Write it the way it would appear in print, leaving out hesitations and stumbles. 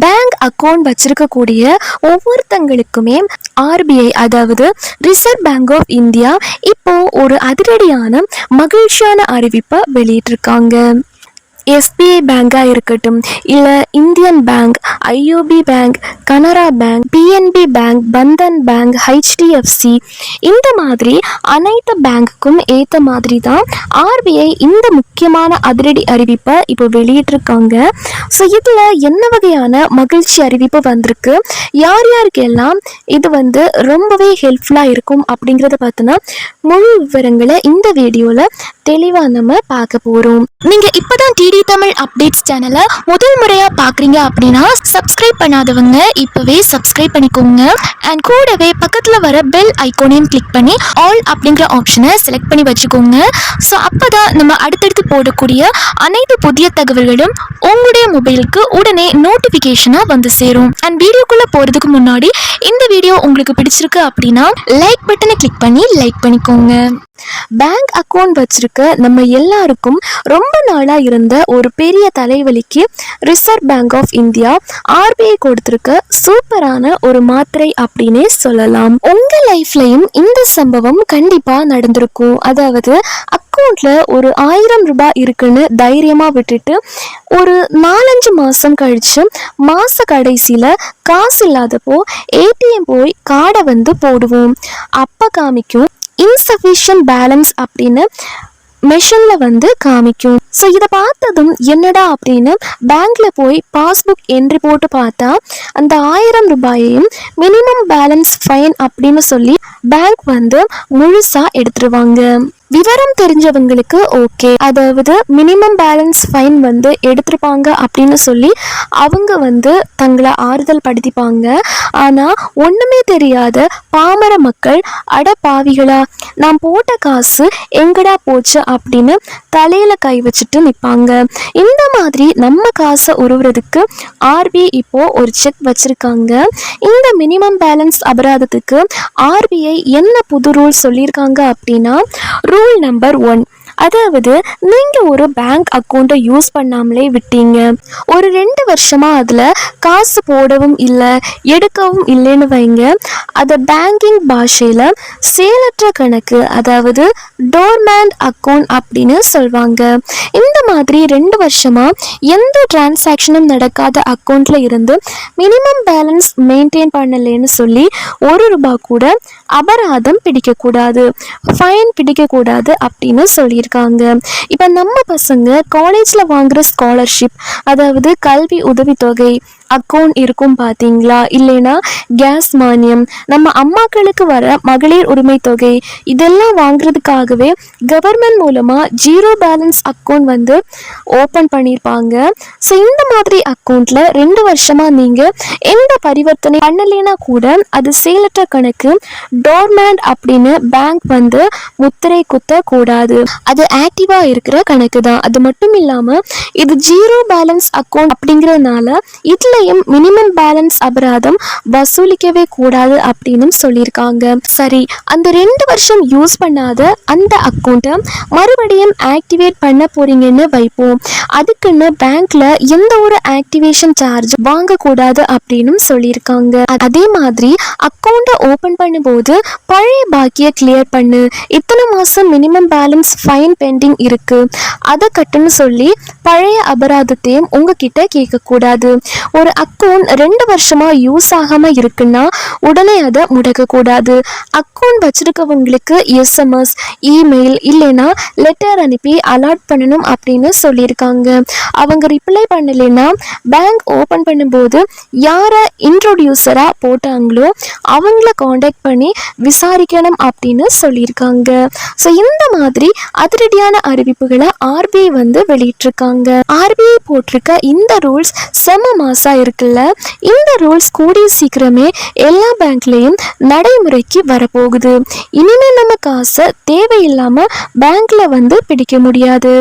Bank account வச்சிருக்கக்கூடிய ஒவ்வொருத்தங்களுக்குமே RBI அதாவது reserve bank of India இப்போ ஒரு அதிரடியான மகிழ்ச்சியான அறிவிப்பை வெளியிட்டிருக்காங்க. எஸ்பிஐ பேங்காக இருக்கட்டும், இல்லை Indian bank, IOB bank, Canara bank, PNB bank, Bandhan bank, HDFC, இந்த மாதிரி அனைத்து பேங்க்குக்கும் ஏற்ற மாதிரி தான் ஆர்பிஐ இந்த முக்கியமான அதிரடி அறிவிப்பை இப்போ வெளியிட்டிருக்காங்க. ஸோ இதில் என்ன வகையான மகிழ்ச்சி அறிவிப்பு வந்திருக்கு, யார் யாருக்கெல்லாம் இது ரொம்பவே ஹெல்ப்ஃபுல்லாக இருக்கும் அப்படிங்கிறத பார்த்தோன்னா முழு விவரங்களை இந்த வீடியோவில் தெளிவாக நம்ம பார்க்க போகிறோம். நீங்கள் இப்போ தான் டிடி தமிழ் அப்டேட்ஸ் சேனலை முதல் முறையாக பார்க்குறீங்க அப்படின்னா சப்ஸ்கிரைப் பண்ணாதவங்க இப்போவே சப்ஸ்கிரைப் பண்ணிக்கோங்க. அண்ட் கூடவே பக்கத்தில் வர பெல் ஐக்கோனையும் கிளிக் பண்ணி ஆல் அப்படிங்கிற ஆப்ஷனை செலக்ட் பண்ணி வச்சுக்கோங்க. ஸோ அப்போ தான் நம்ம அடுத்தடுத்து போடக்கூடிய அனைத்து புதிய தகவல்களும் உங்களுடைய மொபைலுக்கு உடனே நோட்டிஃபிகேஷனாக வந்து சேரும். அண்ட் வீடியோக்குள்ளே போகிறதுக்கு முன்னாடி இந்த வீடியோ உங்களுக்கு பிடிச்சிருக்கு அப்படின்னா லைக் பட்டனை கிளிக் பண்ணி லைக் பண்ணிக்கோங்க. பேங்க் அக்கௌண்ட் வச்சிருக்க நம்ம எல்லாருக்கும் ரொம்ப நாளா இருந்த ஒரு பெரிய தலைவலிக்கு reserve bank of India RBI கொடுத்திருக்க சூப்பரான ஒரு மாத்திரை அப்படின்னே சொல்லலாம். உங்க லைஃப்லயும் இந்த சம்பவம் கண்டிப்பா நடந்திருக்கும். அதாவது அக்கௌண்ட்ல ஒரு 1000 ரூபாய் இருக்குன்னு தைரியமா விட்டுட்டு ஒரு 4-5 மாசம் கழிச்சு மாச கடைசியில காசு இல்லாதப்போ ஏடிஎம் போய் கார்டை போடுவோம். அப்ப காமிக்கும் இன்சஃபிஷியன்ட் பேலன்ஸ் அப்படின்னு மெஷினில் காமிக்கும். ஸோ இதை பார்த்ததும் என்னடா அப்படின்னு பேங்க்ல போய் பாஸ்புக் என்ட்ரி போட்டு பார்த்தா அந்த 1000 ரூபாயையும் மினிமம் பேலன்ஸ் ஃபைன் அப்படின்னு சொல்லி பேங்க் முழுசா எடுத்துருவாங்க. விவரம் தெரிஞ்சவங்களுக்கு ஓகே, அதாவது மினிமம் பேலன்ஸ் ஃபைன் எடுத்துருப்பாங்க அப்படின்னு சொல்லி அவங்க தங்களை ஆறுதல் படுத்திப்பாங்க. ஆனால் ஒன்றுமே தெரியாத பாமர மக்கள் அட பாவிகளா நான் போட்ட காசு எங்கடா போச்சு அப்படின்னு தலையில கை வச்சுட்டு நிற்பாங்க. இந்த மாதிரி நம்ம காசை உருவுறதுக்கு ஆர்பிஐ இப்போ ஒரு செக் வச்சிருக்காங்க. இந்த மினிமம் பேலன்ஸ் அபராதத்துக்கு ஆர்பிஐ என்ன புது ரூல் சொல்லியிருக்காங்க அப்படின்னா ரூல் நம்பர் 1, அதாவது நீங்க ஒரு பேங்க் அக்கௌண்ட்டை யூஸ் பண்ணாமலே விட்டீங்க, ஒரு 2 வருஷமா அதுல காசு போடவும் இல்லை எடுக்கவும் இல்லைன்னு வைங்க, அதை பேங்கிங் பாஷையில செயலற்ற கணக்கு அதாவது டோர்மேண்ட் அக்கௌண்ட் அப்படின்னு சொல்வாங்க. இந்த மாதிரி 2 வருஷமா எந்த டிரான்சாக்ஷனும் நடக்காத அக்கௌண்ட்ல இருந்து மினிமம் பேலன்ஸ் மெயின்டைன் பண்ணலேன்னு சொல்லி 1 ரூபாய் கூட அபராதம் பிடிக்கக்கூடாது, ஃபைன் பிடிக்கக்கூடாது அப்படின்னு சொல்லியிருக்காங்க. இப்ப நம்ம பசங்க காலேஜ்ல வாங்குற ஸ்காலர்ஷிப் அதாவது கல்வி உதவித்தொகை அக்கௌண்ட் இருக்கும் பார்த்தீங்களா, இல்லைன்னா கேஸ் மானியம், நம்ம அம்மாக்களுக்கு வர மகளிர் உரிமை தொகை, இதெல்லாம் வாங்குறதுக்காகவே கவர்மெண்ட் மூலமா ஜீரோ பேலன்ஸ் அக்கௌண்ட் ஓப்பன் பண்ணியிருப்பாங்க. ஸோ இந்த மாதிரி அக்கௌண்ட்ல 2 வருஷமா நீங்க எந்த பரிவர்த்தனை பண்ணலைன்னா கூட அது செயலற்ற கணக்கு டோர்மேண்ட் அப்படின்னு பேங்க் முத்திரை குத்த கூடாது, அது ஆக்டிவா இருக்கிற கணக்கு தான். அது மட்டும் இல்லாம இது ஜீரோ பேலன்ஸ் அக்கௌண்ட் அப்படிங்கறதுனால இதுல மினிமம் பேலன்ஸ் அபராதம் வசூலிக்கவே கூடாது அப்படின்னு சொல்லியிருக்காங்க. சரி, அந்த 2 வருஷம் யூஸ் பண்ணாத அந்த அக்கௌண்ட்டை மறுபடியும் ஆக்டிவேட் பண்ண போறீங்கன்னு வைப்போம். அதுக்குன்னு பேங்க்ல எந்த ஒரு ஆக்டிவேஷன் சார்ஜ் வாங்கக்கூடாது அப்படின்னு சொல்லியிருக்காங்க. அதே மாதிரி அக்கௌண்ட்டை ஓபன் பண்ணும்போது பழைய பாக்கியை கிளியர் பண்ணு, இத்தனை மாசம் மினிமம் பேலன்ஸ் ஃபைன் பெண்டிங் இருக்கு அதை கட்டுன்னு சொல்லி பழைய அபராதத்தையும் உங்ககிட்ட கேட்கக்கூடாது. ஒரு அக்கௌண்ட் 2 வருஷமா யூஸ் ஆகாம இருக்குன்னா உடனே அதை முடக்கக்கூடாது. அக்கௌண்ட் வச்சிருக்கவங்களுக்கு எஸ்எம்எஸ், இமெயில் இல்லைன்னா லெட்டர் அனுப்பி அலாட் பண்ணணும் அப்படின்னு சொல்லியிருக்காங்க. அவங்க ரிப்ளை பண்ணலைன்னா பேங்க் ஓப்பன் பண்ணும்போது யாரை இன்ட்ரோடியூசரா போட்டாங்களோ அவங்கள காண்டாக்ட் பண்ணி விசாரிக்கணும் அப்படின்னு சொல்லியிருக்காங்க. ஸோ இந்த மாதிரி அதிரடியான அறிவிப்புகளை ஆர்பிஐ வெளியிட்டிருக்காங்க. ஆர்பிஐ போட்டிருக்க இந்த ரூல்ஸ் செம மாசா இருக்குல்ல. இந்த ரூல்ஸ் கூடிய சீக்கிரமே எல்லா பேங்க்லயும் நடைமுறைக்கு வரப்போகுது. இனிமே நம்ம காசை தேவையில்லாம பேங்க்ல பிடிக்க முடியாது.